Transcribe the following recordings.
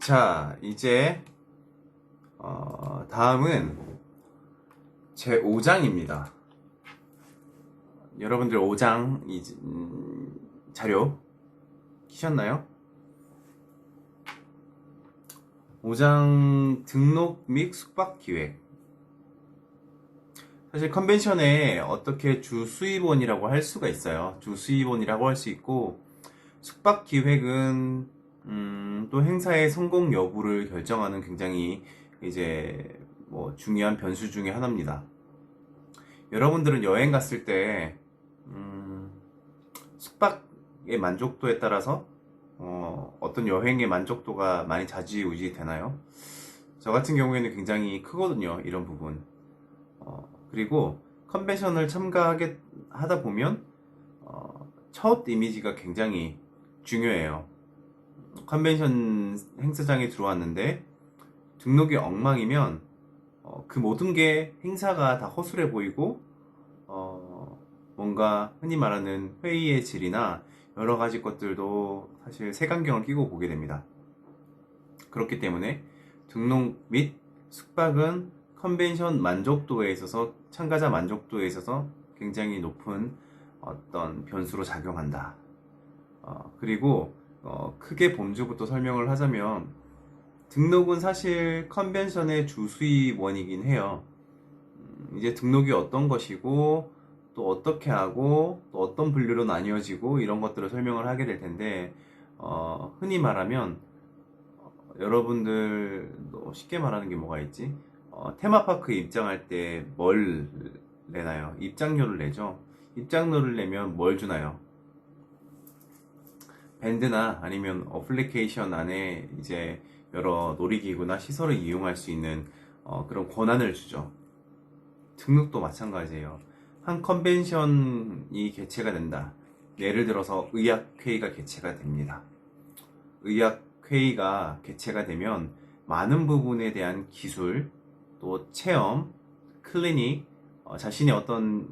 자, 이제 다음은 제 5장입니다. 여러분들 5장 자료 키셨나요? 5장 등록 및 숙박 기획. 사실 컨벤션에 어떻게 주 수입원이라고 할 수가 있어요. 주 수입원이라고 할 수 있고, 숙박 기획은 또 행사의 성공 여부를 결정하는 굉장히 이제 뭐 중요한 변수 중에 하나입니다. 여러분들은 여행 갔을 때 숙박의 만족도에 따라서 어떤 여행의 만족도가 많이 좌지우지 되나요? 저 같은 경우에는 굉장히 크거든요, 이런 부분. 그리고 컨벤션을 참가하게 하다 보면 첫 이미지가 굉장히 중요해요. 컨벤션 행사장에 들어왔는데 등록이 엉망이면 그 모든 게 행사가 다 허술해 보이고 뭔가 흔히 말하는 회의의 질이나 여러 가지 것들도 사실 색안경을 끼고 보게 됩니다. 그렇기 때문에 등록 및 숙박은 컨벤션 만족도에 있어서, 참가자 만족도에 있어서 굉장히 높은 어떤 변수로 작용한다. 그리고 크게 범주부터 설명을 하자면, 등록은 사실 컨벤션의 주 수입원이긴 해요. 이제 등록이 어떤 것이고, 또 어떻게 하고, 또 어떤 분류로 나뉘어지고, 이런 것들을 설명을 하게 될 텐데, 흔히 말하면 여러분들 쉽게 말하는 게 뭐가 있지? 테마파크에 입장할 때 뭘 내나요? 입장료를 내죠. 입장료를 내면 뭘 주나요? 밴드나 아니면 어플리케이션 안에 이제 여러 놀이기구나 시설을 이용할 수 있는 그런 권한을 주죠. 등록도 마찬가지예요. 한 컨벤션이 개최가 된다. 예를 들어서 의학회의가 개최가 됩니다. 의학회의가 개최가 되면 많은 부분에 대한 기술, 또 체험, 클리닉, 자신의 어떤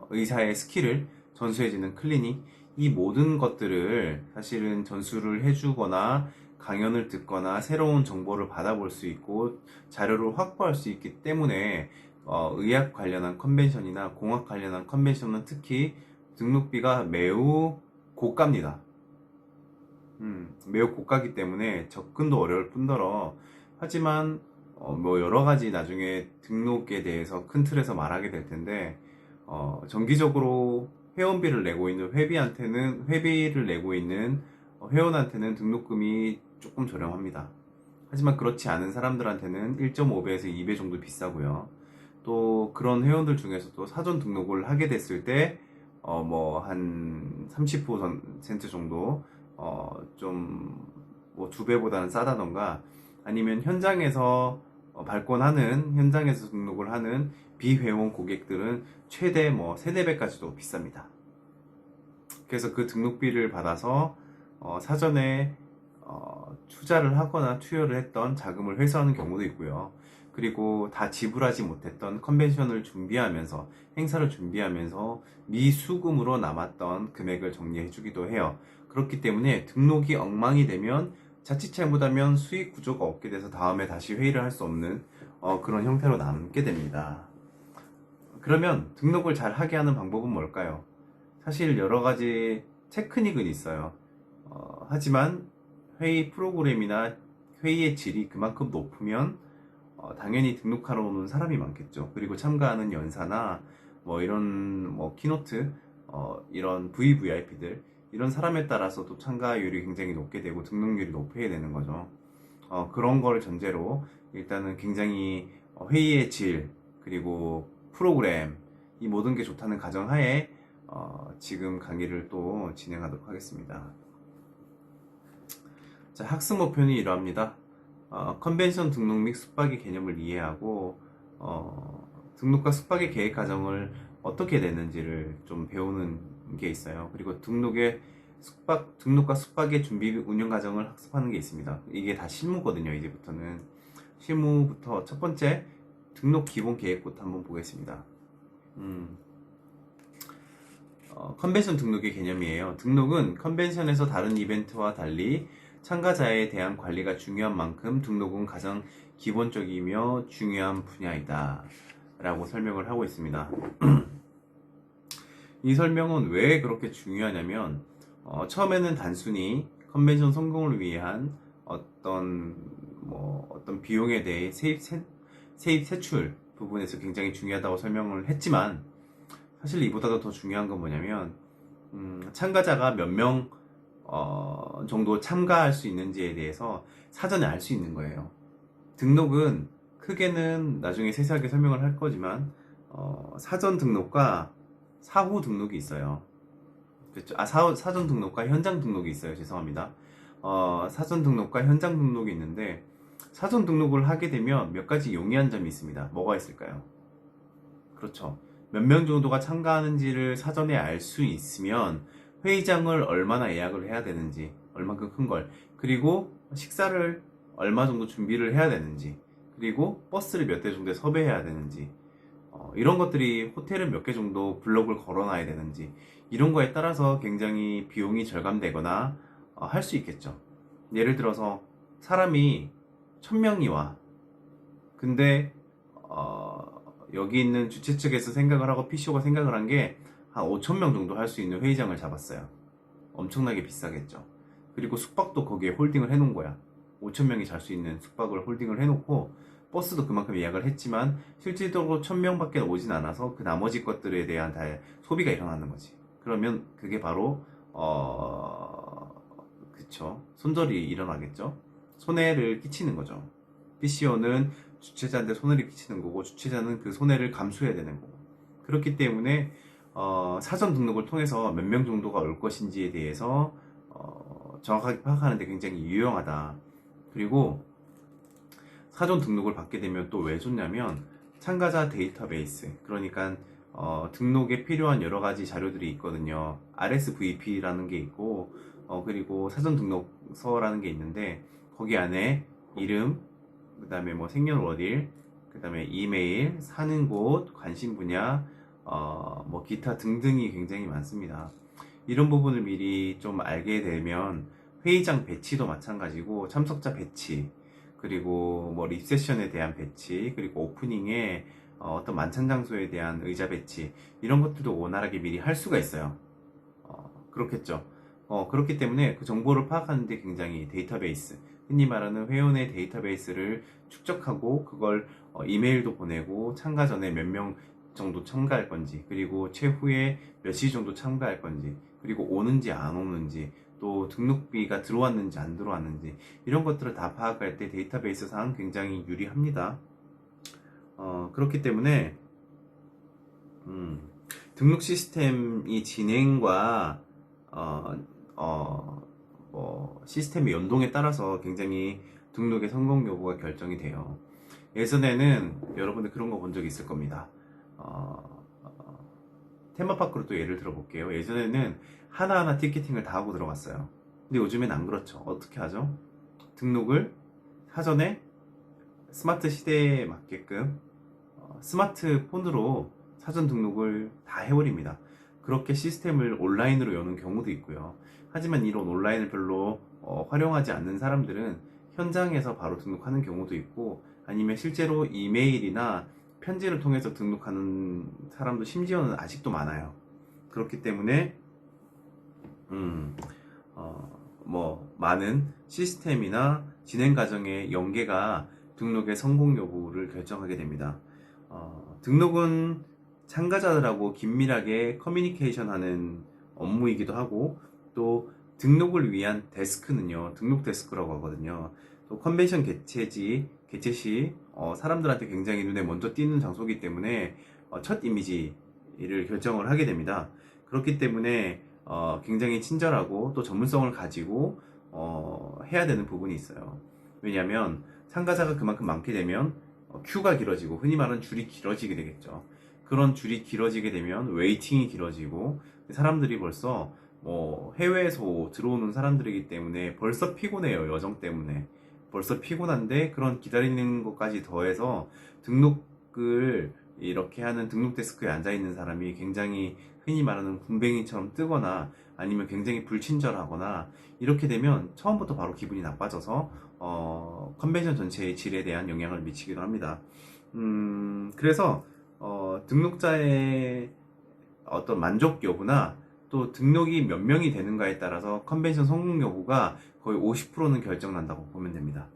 의사의 스킬을 전수해주는 클리닉, 이 모든 것들을 사실은 전수를 해주거나 강연을 듣거나 새로운 정보를 받아볼 수 있고 자료를 확보할 수 있기 때문에 의학 관련한 컨벤션이나 공학 관련한 컨벤션은 특히 등록비가 매우 고가입니다. 매우 고가기 때문에 접근도 어려울 뿐더러, 하지만 뭐 여러 가지 나중에 등록에 대해서 큰 틀에서 말하게 될 텐데, 정기적으로 회원비를 내고 있는 회비를 내고 있는 회원한테는 등록금이 조금 저렴합니다. 하지만 그렇지 않은 사람들한테는 1.5배에서 2배 정도 비싸고요. 또 그런 회원들 중에서도 사전 등록을 하게 됐을 때 뭐 한 30% 정도 좀 뭐 2배보다는 싸다던가, 아니면 현장에서 현장에서 등록을 하는 비회원 고객들은 최대 뭐 3, 4배까지도 비쌉니다. 그래서 그 등록비를 받아서 사전에 투자를 하거나 투여를 했던 자금을 회수하는 경우도 있고요. 그리고 다 지불하지 못했던 컨벤션을 준비하면서, 행사를 준비하면서 미수금으로 남았던 금액을 정리해 주기도 해요. 그렇기 때문에 등록이 엉망이 되면 자칫 잘못하면 수익 구조가 없게 돼서 다음에 다시 회의를 할 수 없는 그런 형태로 남게 됩니다. 그러면 등록을 잘 하게 하는 방법은 뭘까요? 사실 여러 가지 테크닉은 있어요. 하지만 회의 프로그램이나 회의의 질이 그만큼 높으면 당연히 등록하러 오는 사람이 많겠죠. 그리고 참가하는 연사나 뭐 이런 뭐 키노트, 이런 VVIP들, 이런 사람에 따라서도 참가율이 굉장히 높게 되고 등록률이 높게 되는 거죠. 그런 걸 전제로 일단은 굉장히 회의의 질, 그리고 프로그램, 이 모든 게 좋다는 가정하에 지금 강의를 또 진행하도록 하겠습니다. 자, 학습 목표는 이러합니다. 컨벤션 등록 및 숙박의 개념을 이해하고 등록과 숙박의 계획 과정을 어떻게 내는지를 좀 배우는 게 있어요. 그리고 등록과 숙박의 준비 운영 과정을 학습하는 게 있습니다. 이게 다 실무거든요. 이제부터는 실무부터 첫 번째 등록 기본 계획부터 한번 보겠습니다. 컨벤션 등록의 개념이에요. 등록은 컨벤션에서 다른 이벤트와 달리 참가자에 대한 관리가 중요한 만큼 등록은 가장 기본적이며 중요한 분야이다 라고 설명을 하고 있습니다. 이 설명은 왜 그렇게 중요하냐면 처음에는 단순히 컨벤션 성공을 위한 어떤 비용에 대해 세입 세출 부분에서 굉장히 중요하다고 설명을 했지만, 사실 이보다도 더 중요한 건 뭐냐면 참가자가 몇 명 정도 참가할 수 있는지에 대해서 사전에 알 수 있는 거예요. 등록은 크게는 나중에 세세하게 설명을 할 거지만 사전 등록과 사후 등록이 있어요. 그렇죠? 사전 등록과 현장 등록이 있어요. 죄송합니다. 사전 등록과 현장 등록이 있는데, 사전 등록을 하게 되면 몇 가지 용이한 점이 있습니다. 뭐가 있을까요? 그렇죠. 몇 명 정도가 참가하는지를 사전에 알 수 있으면 회의장을 얼마나 예약을 해야 되는지, 얼마큼 큰 걸, 그리고 식사를 얼마 정도 준비를 해야 되는지, 그리고 버스를 몇 대 정도 섭외해야 되는지, 이런 것들이 호텔은 몇 개 정도 블록을 걸어놔야 되는지, 이런 거에 따라서 굉장히 비용이 절감되거나 할 수 있겠죠. 예를 들어서 사람이 1000명이 와. 근데 여기 있는 주최 측에서 생각을 하고 PCO가 생각을 한 게 한 5000명 정도 할 수 있는 회의장을 잡았어요. 엄청나게 비싸겠죠. 그리고 숙박도 거기에 홀딩을 해놓은 거야. 5000명이 잘 수 있는 숙박을 홀딩을 해놓고, 버스도 그만큼 예약을 했지만 실질적으로 1000명밖에 오진 않아서 그 나머지 것들에 대한 다 소비가 일어나는 거지. 그러면 그게 바로 그쵸, 손절이 일어나겠죠. 손해를 끼치는 거죠. PCO는 주최자한테 손해를 끼치는 거고, 주최자는 그 손해를 감수해야 되는 거고. 그렇기 때문에 사전 등록을 통해서 몇 명 정도가 올 것인지에 대해서 정확하게 파악하는 데 굉장히 유용하다. 그리고 사전 등록을 받게 되면 또 왜 좋냐면, 참가자 데이터베이스, 그러니까 등록에 필요한 여러 가지 자료들이 있거든요. RSVP라는 게 있고, 그리고 사전 등록서라는 게 있는데, 거기 안에 이름, 그 다음에 뭐 생년월일, 그 다음에 이메일, 사는 곳, 관심 분야, 뭐 기타 등등이 굉장히 많습니다. 이런 부분을 미리 좀 알게 되면 회의장 배치도 마찬가지고, 참석자 배치, 그리고 뭐 리셉션에 대한 배치, 그리고 오프닝에 어떤 만찬 장소에 대한 의자 배치, 이런 것들도 원활하게 미리 할 수가 있어요. 그렇겠죠. 그렇기 때문에 그 정보를 파악하는 데 굉장히 데이터베이스, 흔히 말하는 회원의 데이터베이스를 축적하고, 그걸 이메일도 보내고, 참가 전에 몇 명 정도 참가할 건지, 그리고 최후에 몇 시 정도 참가할 건지, 그리고 오는지 안 오는지, 또 등록비가 들어왔는지 안 들어왔는지, 이런 것들을 다 파악할 때 데이터베이스상 굉장히 유리합니다. 그렇기 때문에 등록 시스템이 진행과 시스템의 연동에 따라서 굉장히 등록의 성공 여부가 결정이 돼요. 예전에는 여러분들 그런 거 본 적 있을 겁니다. 테마파크로 또 예를 들어볼게요. 예전에는 하나하나 티켓팅을 다 하고 들어갔어요. 근데 요즘엔 안 그렇죠. 어떻게 하죠? 등록을 사전에 스마트 시대에 맞게끔 스마트폰으로 사전 등록을 다 해버립니다. 그렇게 시스템을 온라인으로 여는 경우도 있고요. 하지만 이런 온라인을 별로 활용하지 않는 사람들은 현장에서 바로 등록하는 경우도 있고, 아니면 실제로 이메일이나 편지를 통해서 등록하는 사람도 심지어는 아직도 많아요. 그렇기 때문에 많은 시스템이나 진행 과정의 연계가 등록의 성공 여부를 결정하게 됩니다. 등록은 참가자들하고 긴밀하게 커뮤니케이션하는 업무이기도 하고, 또 등록을 위한 데스크는요, 등록 데스크라고 하거든요. 또 컨벤션 개최 시 사람들한테 굉장히 눈에 먼저 띄는 장소이기 때문에 첫 이미지를 결정을 하게 됩니다. 그렇기 때문에 굉장히 친절하고 또 전문성을 가지고 해야 되는 부분이 있어요. 왜냐하면 참가자가 그만큼 많게 되면 큐가 길어지고, 흔히 말하는 줄이 길어지게 되겠죠. 그런 줄이 길어지게 되면 웨이팅이 길어지고, 사람들이 벌써 해외에서 들어오는 사람들이기 때문에 벌써 피곤해요. 여정 때문에 벌써 피곤한데, 그런 기다리는 것까지 더해서 등록을 이렇게 하는 등록 데스크에 앉아 있는 사람이 굉장히 흔히 말하는 군뱅이처럼 뜨거나 아니면 굉장히 불친절하거나 이렇게 되면 처음부터 바로 기분이 나빠져서 컨벤션 전체의 질에 대한 영향을 미치기도 합니다. 그래서 등록자의 어떤 만족 여부나 또 등록이 몇 명이 되는가에 따라서 컨벤션 성공 여부가 거의 50%는 결정난다고 보면 됩니다.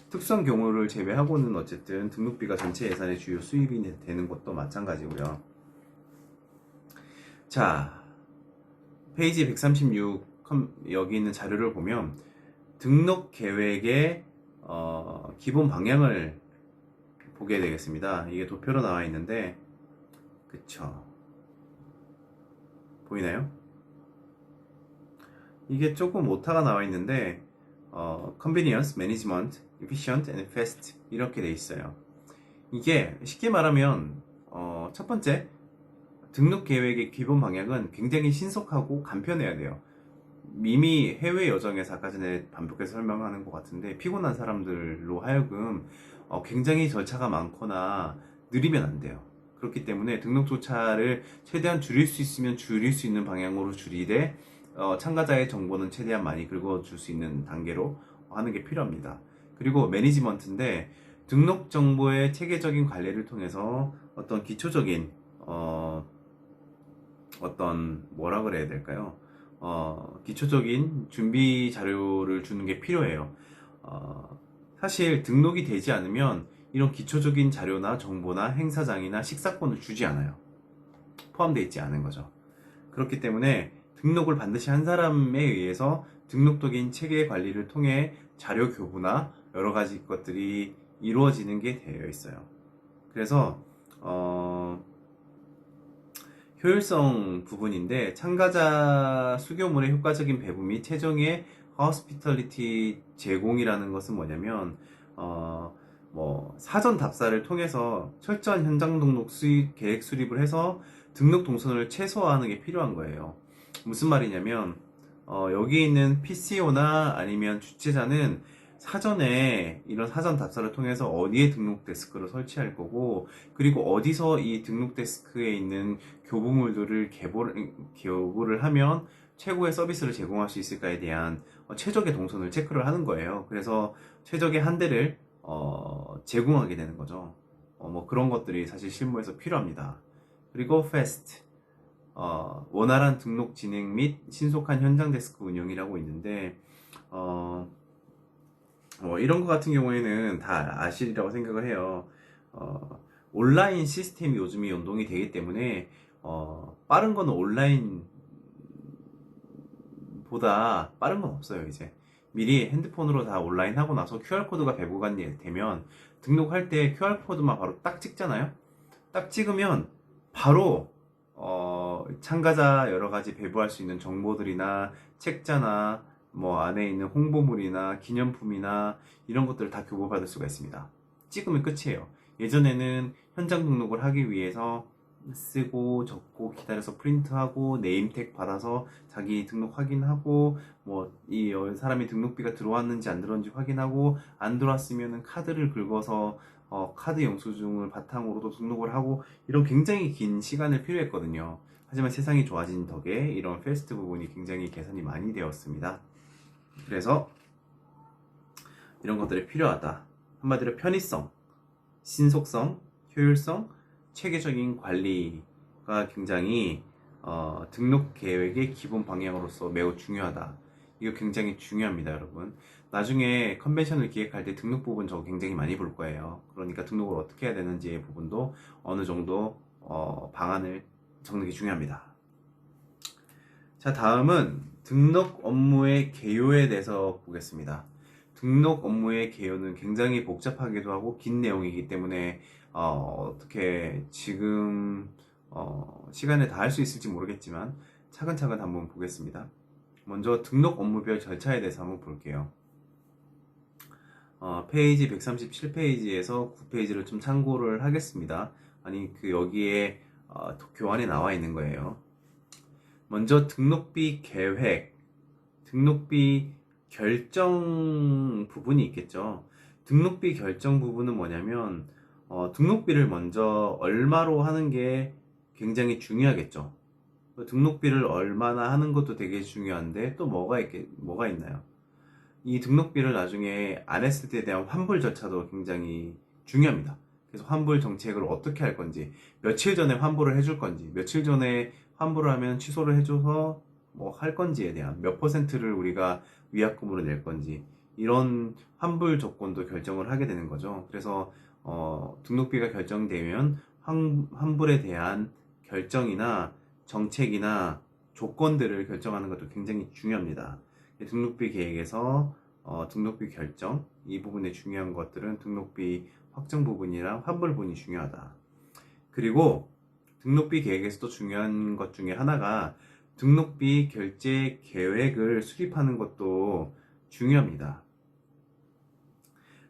특수한 경우를 제외하고는 어쨌든 등록비가 전체 예산의 주요 수입이 되는 것도 마찬가지고요. 자, 페이지 136 여기 있는 자료를 보면 등록 계획의 기본 방향을 보게 되겠습니다. 이게 도표로 나와 있는데, 그쵸? 보이나요? 이게 조금 오타가 나와 있는데, convenience, management, efficient and fast 이렇게 돼 있어요. 이게 쉽게 말하면 첫 번째 등록 계획의 기본 방향은 굉장히 신속하고 간편해야 돼요. 이미 해외 여정에서 아까 전에 반복해서 설명하는 것 같은데 피곤한 사람들로 하여금 굉장히 절차가 많거나 느리면 안 돼요. 그렇기 때문에 등록 절차를 최대한 줄일 수 있으면 줄일 수 있는 방향으로 줄이되 참가자의 정보는 최대한 많이 긁어줄 수 있는 단계로 하는 게 필요합니다. 그리고 매니지먼트인데 등록 정보의 체계적인 관리를 통해서 어떤 기초적인 어떤 뭐라 그래야 될까요? 기초적인 준비 자료를 주는 게 필요해요. 사실 등록이 되지 않으면 이런 기초적인 자료나 정보나 행사장이나 식사권을 주지 않아요. 포함되어 있지 않은 거죠. 그렇기 때문에 등록을 반드시 한 사람에 의해서 등록적인 체계 관리를 통해 자료 교부나 여러 가지 것들이 이루어지는 게 되어 있어요. 그래서 효율성 부분인데 참가자 수교물의 효과적인 배분 및 최종의 허스피털리티 제공이라는 것은 뭐냐면 사전 답사를 통해서 철저한 현장 등록 수입 계획 수립을 해서 등록 동선을 최소화하는 게 필요한 거예요. 무슨 말이냐면 여기 있는 PCO나 아니면 주최자는 사전에 이런 사전 답사를 통해서 어디에 등록 데스크를 설치할 거고 그리고 어디서 이 등록 데스크에 있는 교부물들을 개보를 하면 최고의 서비스를 제공할 수 있을까에 대한 최적의 동선을 체크를 하는 거예요. 그래서 최적의 한 대를 제공하게 되는 거죠. 뭐 그런 것들이 사실 실무에서 필요합니다. 그리고 fast 원활한 등록 진행 및 신속한 현장 데스크 운영이라고 있는데 이런 것 같은 경우에는 다 아시리라고 생각을 해요. 온라인 시스템이 요즘이 연동이 되기 때문에 빠른 거는 온라인보다 빠른 건 없어요. 이제 미리 핸드폰으로 다 온라인 하고 나서 QR코드가 배부가 되면 등록할 때 QR코드만 바로 딱 찍잖아요. 딱 찍으면 바로 참가자 여러 가지 배부할 수 있는 정보들이나 책자나 뭐 안에 있는 홍보물이나 기념품이나 이런 것들을 다 교부받을 수가 있습니다. 찍으면 끝이에요. 예전에는 현장 등록을 하기 위해서 쓰고 적고 기다려서 프린트하고 네임택 받아서 자기 등록 확인하고 뭐 이 사람이 등록비가 들어왔는지 안 들어왔는지 확인하고 안 들어왔으면 카드를 긁어서 카드 영수증을 바탕으로도 등록을 하고 이런 굉장히 긴 시간을 필요했거든요. 하지만 세상이 좋아진 덕에 이런 패스트 부분이 굉장히 개선이 많이 되었습니다. 그래서 이런 것들이 필요하다. 한마디로 편의성, 신속성, 효율성, 체계적인 관리가 굉장히 등록 계획의 기본 방향으로서 매우 중요하다. 이거 굉장히 중요합니다, 여러분. 나중에 컨벤션을 기획할 때 등록 부분 저거 굉장히 많이 볼 거예요. 그러니까 등록을 어떻게 해야 되는지의 부분도 어느 정도 방안을 적는 게 중요합니다. 자, 다음은 등록 업무의 개요에 대해서 보겠습니다. 등록 업무의 개요는 굉장히 복잡하기도 하고 긴 내용이기 때문에 어떻게 지금 시간에 다 할 수 있을지 모르겠지만 차근차근 한번 보겠습니다. 먼저 등록 업무별 절차에 대해서 한번 볼게요. 페이지 137페이지에서 9페이지를 좀 참고를 하겠습니다. 아니 여기에 교환에 나와 있는 거예요. 먼저 등록비 계획, 등록비 결정 부분이 있겠죠. 등록비 결정 부분은 뭐냐면 등록비를 먼저 얼마로 하는 게 굉장히 중요하겠죠. 등록비를 얼마나 하는 것도 되게 중요한데 또 뭐가 있나요? 이 등록비를 나중에 안 했을 때에 대한 환불 절차도 굉장히 중요합니다. 그래서 환불 정책을 어떻게 할 건지, 며칠 전에 환불을 해줄 건지, 며칠 전에 환불을 하면 취소를 해줘서 뭐 할 건지에 대한 몇 퍼센트를 우리가 위약금으로 낼 건지, 이런 환불 조건도 결정을 하게 되는 거죠. 그래서 등록비가 결정되면 환불에 대한 결정이나 정책이나 조건들을 결정하는 것도 굉장히 중요합니다. 등록비 계획에서 등록비 결정, 이 부분에 중요한 것들은 등록비 확정 부분이랑 환불 부분이 중요하다. 그리고 등록비 계획에서도 중요한 것 중에 하나가 등록비 결제 계획을 수립하는 것도 중요합니다.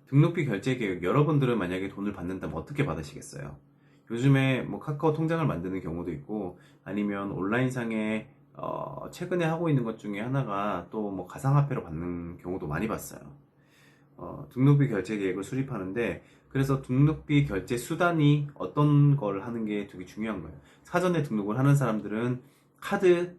등록비 결제 계획, 여러분들은 만약에 돈을 받는다면 어떻게 받으시겠어요? 요즘에 뭐 카카오 통장을 만드는 경우도 있고, 아니면 온라인상에 최근에 하고 있는 것 중에 하나가 또 뭐 가상화폐로 받는 경우도 많이 봤어요. 등록비 결제 계획을 수립하는데, 그래서 등록비 결제 수단이 어떤 걸 하는 게 되게 중요한 거예요. 사전에 등록을 하는 사람들은 카드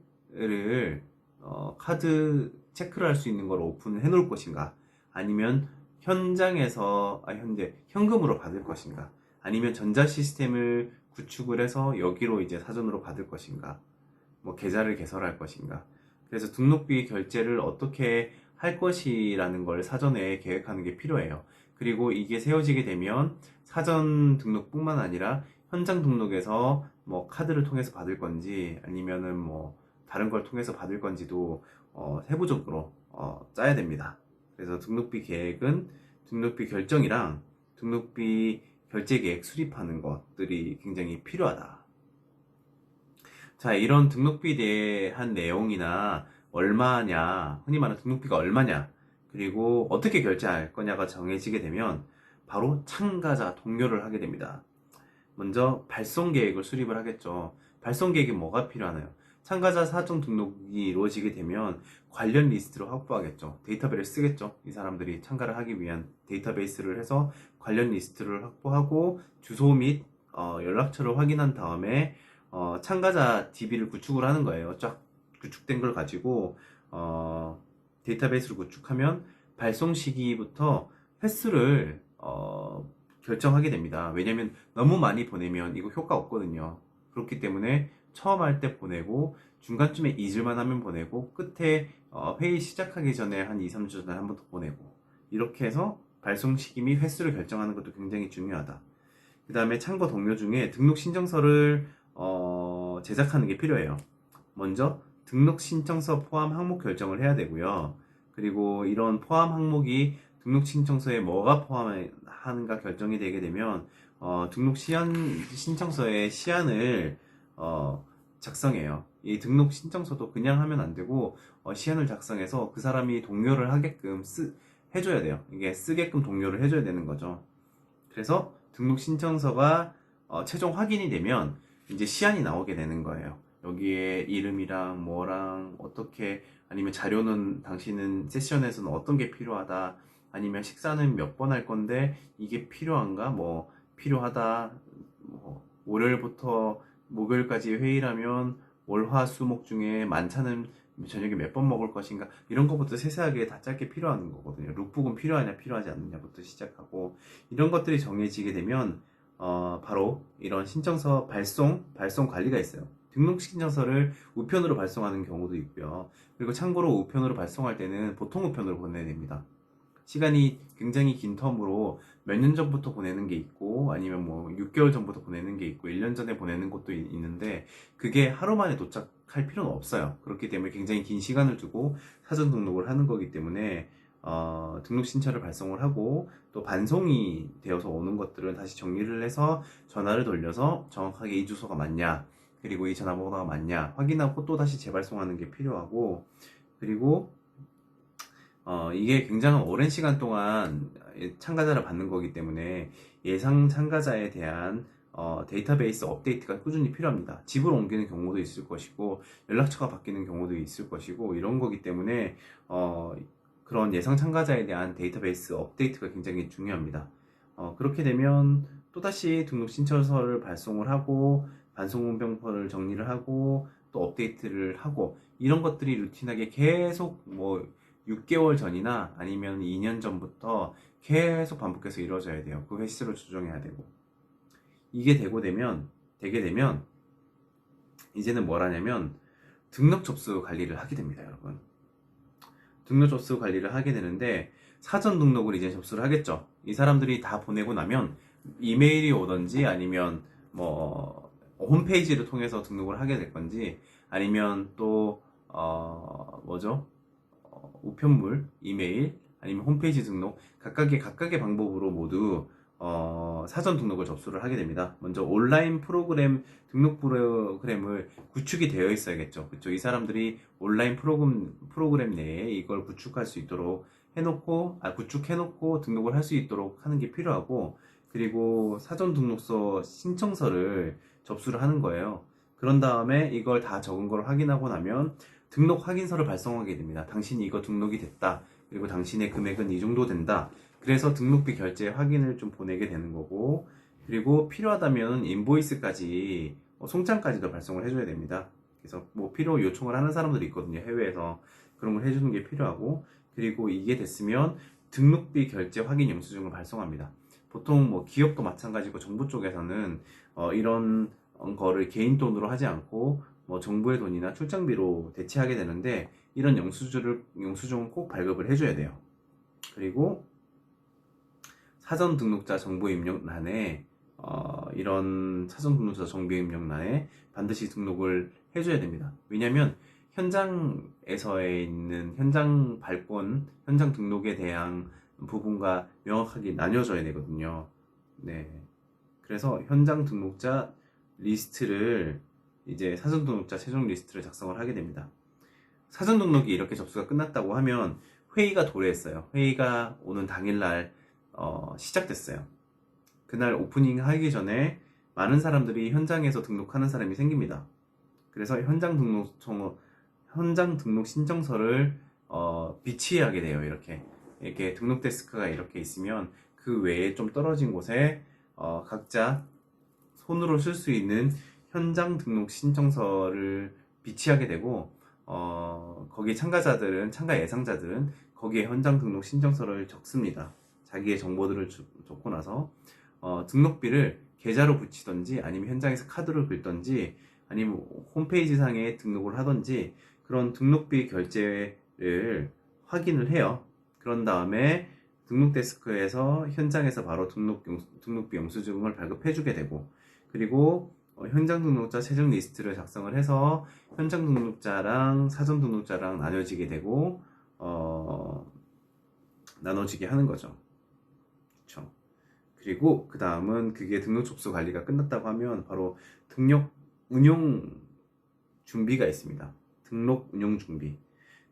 체크를 할 수 있는 걸 오픈해 놓을 것인가, 아니면 현재 현금으로 받을 것인가, 아니면 전자 시스템을 구축을 해서 여기로 이제 사전으로 받을 것인가, 뭐 계좌를 개설할 것인가. 그래서 등록비 결제를 어떻게 할 것이라는 걸 사전에 계획하는 게 필요해요. 그리고 이게 세워지게 되면 사전 등록뿐만 아니라 현장 등록에서 뭐 카드를 통해서 받을 건지, 아니면은 뭐 다른 걸 통해서 받을 건지도 세부적으로 짜야 됩니다. 그래서 등록비 계획은 등록비 결정이랑 등록비 결제 계획 수립하는 것들이 굉장히 필요하다. 자, 이런 등록비에 대한 내용이나 얼마냐, 흔히 말하는 등록비가 얼마냐, 그리고 어떻게 결제할 거냐가 정해지게 되면 바로 참가자 동료를 하게 됩니다. 먼저 발송 계획을 수립을 하겠죠. 발송 계획에 뭐가 필요하나요? 참가자 사전 등록이 이루어지게 되면 관련 리스트를 확보하겠죠. 데이터베이스를 쓰겠죠. 이 사람들이 참가를 하기 위한 데이터베이스를 해서 관련 리스트를 확보하고 주소 및 연락처를 확인한 다음에 참가자 DB를 구축을 하는 거예요. 쫙 구축된 걸 가지고 데이터베이스를 구축하면 발송 시기부터 횟수를 결정하게 됩니다. 왜냐면 너무 많이 보내면 이거 효과 없거든요. 그렇기 때문에 처음 할 때 보내고, 중간쯤에 잊을만 하면 보내고, 끝에 회의 시작하기 전에 한 2, 3주 전에 한 번 더 보내고, 이렇게 해서 발송 시기 및 횟수를 결정하는 것도 굉장히 중요하다. 그 다음에 참고 동료 중에 등록 신청서를 제작하는 게 필요해요. 먼저 등록 신청서 포함 항목 결정을 해야 되고요. 그리고 이런 포함 항목이 등록 신청서에 뭐가 포함하는가 결정이 되게 되면 등록 신청서의 시안을 작성해요. 이 등록 신청서도 그냥 하면 안 되고 시안을 작성해서 그 사람이 동료를 하게끔 해줘야 돼요. 이게 쓰게끔 동료를 해줘야 되는 거죠. 그래서 등록 신청서가 최종 확인이 되면 이제 시안이 나오게 되는 거예요. 여기에 이름이랑 뭐랑 어떻게, 아니면 자료는 당신은 세션에서는 어떤 게 필요하다, 아니면 식사는 몇 번 할 건데 이게 필요한가, 뭐 필요하다, 뭐 월요일부터 목요일까지 회의라면 월화수목 중에 만찬은 저녁에 몇 번 먹을 것인가, 이런 것부터 세세하게 다 짧게 필요한 거거든요. 룩북은 필요하냐 필요하지 않느냐부터 시작하고, 이런 것들이 정해지게 되면 바로 이런 신청서 발송 관리가 있어요. 등록 신청서를 우편으로 발송하는 경우도 있고요. 그리고 참고로 우편으로 발송할 때는 보통 우편으로 보내야 됩니다. 시간이 굉장히 긴 텀으로 몇 년 전부터 보내는 게 있고, 아니면 뭐 6개월 전부터 보내는 게 있고, 1년 전에 보내는 것도 있는데, 그게 하루 만에 도착할 필요는 없어요. 그렇기 때문에 굉장히 긴 시간을 두고 사전 등록을 하는 거기 때문에 등록 신청을 발송을 하고, 또 반송이 되어서 오는 것들은 다시 정리를 해서 전화를 돌려서 정확하게 이 주소가 맞냐, 그리고 이 전화번호가 맞냐 확인하고 또 다시 재발송하는 게 필요하고, 그리고 이게 굉장히 오랜 시간 동안 참가자를 받는 거기 때문에 예상 참가자에 대한 데이터베이스 업데이트가 꾸준히 필요합니다. 집을 옮기는 경우도 있을 것이고, 연락처가 바뀌는 경우도 있을 것이고, 이런 거기 때문에 그런 예상 참가자에 대한 데이터베이스 업데이트가 굉장히 중요합니다. 그렇게 되면 또다시 등록 신청서를 발송을 하고, 반송문병표를 정리를 하고, 또 업데이트를 하고 이런 것들이 루틴하게 계속 뭐 6개월 전이나 아니면 2년 전부터 계속 반복해서 이루어져야 돼요. 그 횟수를 조정해야 되고 이게 되게 되면 이제는 뭘 하냐면 등록 접수 관리를 하게 됩니다, 여러분. 등록 접수 관리를 하게 되는데 사전 등록을 이제 접수를 하겠죠. 이 사람들이 다 보내고 나면 이메일이 오던지 아니면 뭐 홈페이지를 통해서 등록을 하게 될 건지 아니면 또 뭐죠? 우편물, 이메일 아니면 홈페이지 등록 각각의 방법으로 모두 사전 등록을 접수를 하게 됩니다. 먼저 온라인 프로그램 등록 프로그램을 구축이 되어 있어야겠죠. 그렇죠? 이 사람들이 온라인 프로그램 내에 이걸 구축할 수 있도록 구축해놓고 등록을 할 수 있도록 하는 게 필요하고 그리고 사전 등록서 신청서를 접수를 하는 거예요. 그런 다음에 이걸 다 적은 걸 확인하고 나면 등록 확인서를 발송하게 됩니다. 당신이 이거 등록이 됐다. 그리고 당신의 금액은 이 정도 된다. 그래서 등록비 결제 확인을 좀 보내게 되는 거고 그리고 필요하다면 인보이스까지 송장까지도 발송을 해줘야 됩니다. 그래서 뭐 필요 요청을 하는 사람들이 있거든요. 해외에서 그런 걸 해주는 게 필요하고 그리고 이게 됐으면 등록비 결제 확인 영수증을 발송합니다. 보통 뭐 기업도 마찬가지고 정부 쪽에서는 이런 거를 개인 돈으로 하지 않고 뭐 정부의 돈이나 출장비로 대체하게 되는데 이런 영수증을 꼭 발급을 해줘야 돼요. 그리고 사전 등록자 정보 입력란에 이런 사전 등록자 정보 입력란에 반드시 등록을 해줘야 됩니다. 왜냐하면 현장에서의 있는 현장 발권, 현장 등록에 대한 부분과 명확하게 나뉘어져야 되거든요. 네. 그래서 현장 등록자 리스트를 이제 사전 등록자 최종 리스트를 작성을 하게 됩니다. 사전 등록이 이렇게 접수가 끝났다고 하면 회의가 도래했어요. 회의가 오는 당일날 시작됐어요. 그날 오프닝 하기 전에 많은 사람들이 현장에서 등록하는 사람이 생깁니다. 그래서 현장 등록 신청서를 비치하게 돼요. 이렇게 등록 데스크가 이렇게 있으면 그 외에 좀 떨어진 곳에 각자 손으로 쓸 수 있는 현장 등록 신청서를 비치하게 되고 거기 참가 예상자들은 거기에 현장 등록 신청서를 적습니다. 자기의 정보들을 적고 나서 등록비를 계좌로 붙이던지 아니면 현장에서 카드로 긁던지 아니면 홈페이지 상에 등록을 하던지 그런 등록비 결제를 확인을 해요. 그런 다음에 등록 데스크에서 현장에서 바로 등록비 영수증을 발급해주게 되고 그리고 현장 등록자 최종 리스트를 작성을 해서 현장 등록자랑 사전 등록자랑 나눠지게 되고 나눠지게 하는 거죠. 그렇죠. 그리고 그 다음은 그게 등록 접수 관리가 끝났다고 하면 바로 등록 운용 준비가 있습니다. 등록 운용 준비.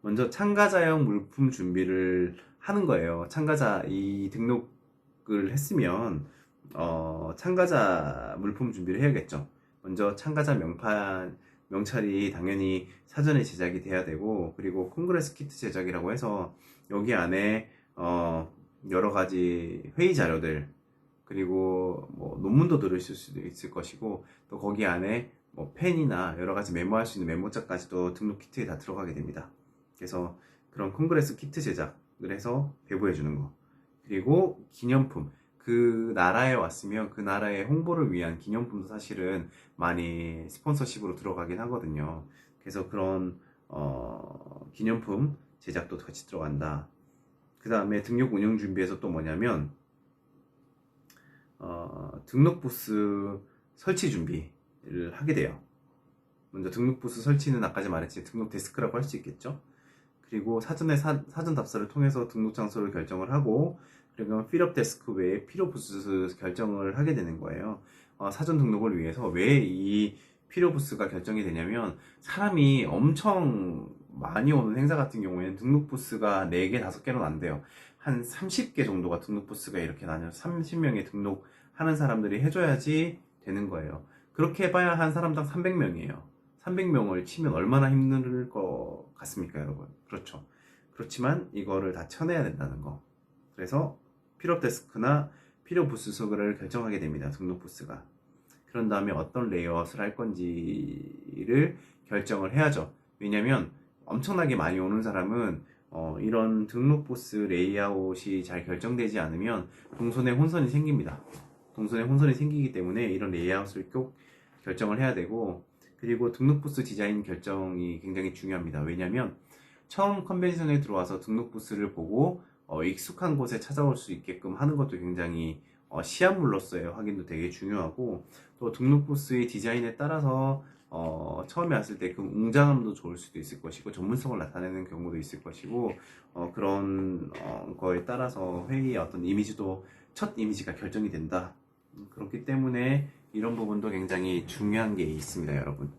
먼저 참가자용 물품 준비를 하는 거예요. 이 등록을 했으면 참가자 물품 준비를 해야겠죠. 먼저 참가자 명찰이 당연히 사전에 제작이 돼야 되고 그리고 콩그레스 키트 제작이라고 해서 여기 안에 여러 가지 회의 자료들 그리고 뭐 논문도 들으실 수도 있을 것이고 또 거기 안에 뭐 펜이나 여러 가지 메모할 수 있는 메모장까지도 등록 키트에 다 들어가게 됩니다. 그래서 그런 콩그레스 키트 제작을 해서 배부해 주는 거 그리고 기념품 그 나라에 왔으면 그 나라의 홍보를 위한 기념품도 사실은 많이 스폰서십으로 들어가긴 하거든요. 그래서 그런 기념품 제작도 같이 들어간다. 그 다음에 등록 운영 준비에서 또 뭐냐면 등록 부스 설치 준비를 하게 돼요. 먼저 등록 부스 설치는 아까 말했지 등록 데스크라고 할 수 있겠죠. 그리고 사전 답사를 통해서 등록 장소를 결정을 하고 그리고 필업 데스크 외에 필요 부스 결정을 하게 되는 거예요. 사전 등록을 위해서 왜 이 필요 부스가 결정이 되냐면 사람이 엄청 많이 오는 행사 같은 경우에는 등록 부스가 4개, 5개로는 안 돼요. 한 30개 정도가 등록 부스가 이렇게 나뉘어서 30명의 등록하는 사람들이 해줘야지 되는 거예요. 그렇게 해봐야 한 사람당 300명이에요. 300명을 치면 얼마나 힘들 것 같습니까, 여러분? 그렇죠. 그렇지만 이거를 다 쳐내야 된다는 거. 그래서 필업 데스크나 필요 부스 수를 결정하게 됩니다. 등록 부스가. 그런 다음에 어떤 레이아웃을 할 건지를 결정을 해야죠. 왜냐면 엄청나게 많이 오는 사람은 이런 등록 부스 레이아웃이 잘 결정되지 않으면 동선에 혼선이 생깁니다. 동선에 혼선이 생기기 때문에 이런 레이아웃을 꼭 결정을 해야 되고, 그리고 등록 부스 디자인 결정이 굉장히 중요합니다. 왜냐면 처음 컨벤션에 들어와서 등록 부스를 보고 익숙한 곳에 찾아올 수 있게끔 하는 것도 굉장히 시한물로서의 확인도 되게 중요하고, 또 등록 부스의 디자인에 따라서 처음에 왔을 때 그 웅장함도 좋을 수도 있을 것이고 전문성을 나타내는 경우도 있을 것이고, 그런 거에 따라서 회의의 어떤 이미지도 첫 이미지가 결정이 된다. 그렇기 때문에 이런 부분도 굉장히 중요한 게 있습니다, 여러분.